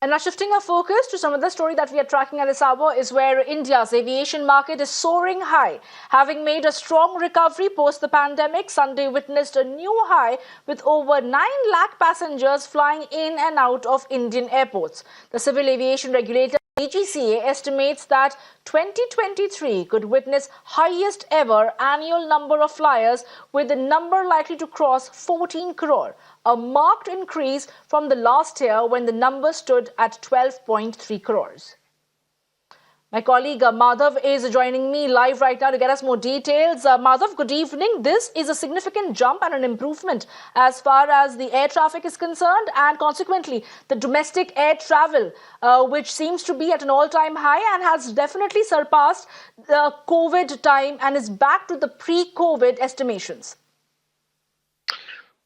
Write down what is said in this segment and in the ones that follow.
And now shifting our focus to some other story that we are tracking at this hour is where India's aviation market is soaring high. Having made a strong recovery post the pandemic, Sunday witnessed a new high with over 9 lakh passengers flying in and out of Indian airports. The civil aviation regulator DGCA estimates that 2023 could witness highest ever annual number of flyers, with the number likely to cross 14 crore, a marked increase from the last year when the number stood at 12.3 crores. My colleague Madhav is joining me live right now to get us more details. Madhav, good evening. This is a significant jump and an improvement as far as the air traffic is concerned, and consequently the domestic air travel, which seems to be at an all-time high and has definitely surpassed the COVID time and is back to the pre-COVID estimations.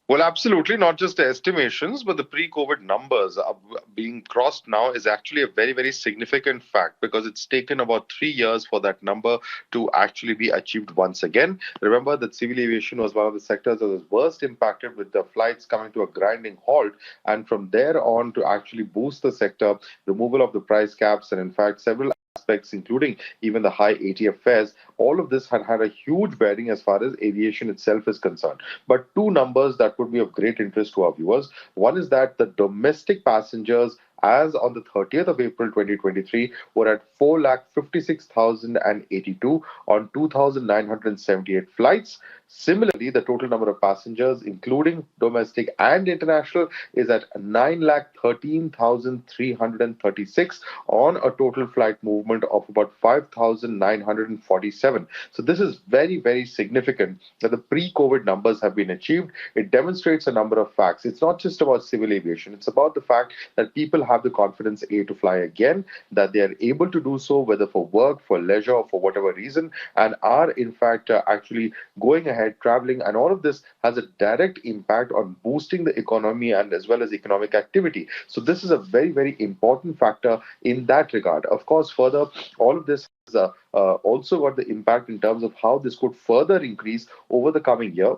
Well, absolutely, not just the estimations, but the pre-COVID numbers are being crossed now is actually a very, very significant fact, because it's taken about 3 years for that number to actually be achieved once again. Remember that civil aviation was one of the sectors that was worst impacted, with the flights coming to a grinding halt. And from there on, to actually boost the sector, removal of the price caps, and in fact, several aspects, including even the high ATF fares, all of this had a huge bearing as far as aviation itself is concerned. But two numbers that would be of great interest to our viewers. One is that the domestic passengers, as on the 30th of April 2023, were at 4,56,082 on 2,978 flights. Similarly, the total number of passengers, including domestic and international, is at 9,13,336 on a total flight movement of about 5,947. So this is very, very significant that the pre-COVID numbers have been achieved. It demonstrates a number of facts. It's not just about civil aviation. It's about the fact that people have the confidence to fly again, that they are able to do so, whether for work, for leisure, or for whatever reason, and are in fact actually going ahead, traveling. And all of this has a direct impact on boosting the economy and as well as economic activity. So this is a very, very important factor in that regard. Of course, further, all of this has also got the impact in terms of how this could further increase over the coming year.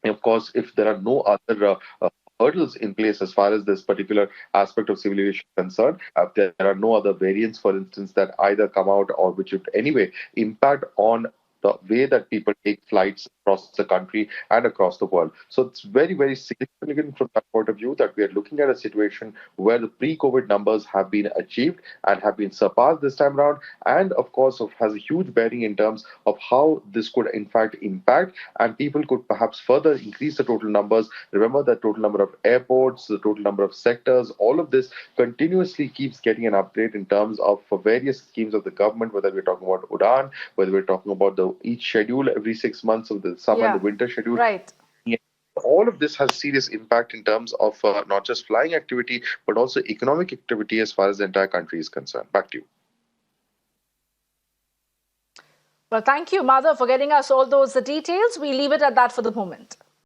Of course, if there are no other hurdles in place as far as this particular aspect of civil aviation is concerned, there are no other variants, for instance, that either come out or which would anyway impact on the way that people take flights across the country and across the world. So it's very, very significant from that point of view that we are looking at a situation where the pre-COVID numbers have been achieved and have been surpassed this time around, and of course has a huge bearing in terms of how this could in fact impact, and people could perhaps further increase the total numbers. Remember, the total number of airports, the total number of sectors, all of this continuously keeps getting an update in terms of various schemes of the government, whether we're talking about UDAN, whether we're talking about the each schedule every 6 months of the summer and the winter schedule. Right. All of this has serious impact in terms of not just flying activity, but also economic activity as far as the entire country is concerned. Back to you. Well, thank you, Madhav, for getting us all those details. We leave it at that for the moment.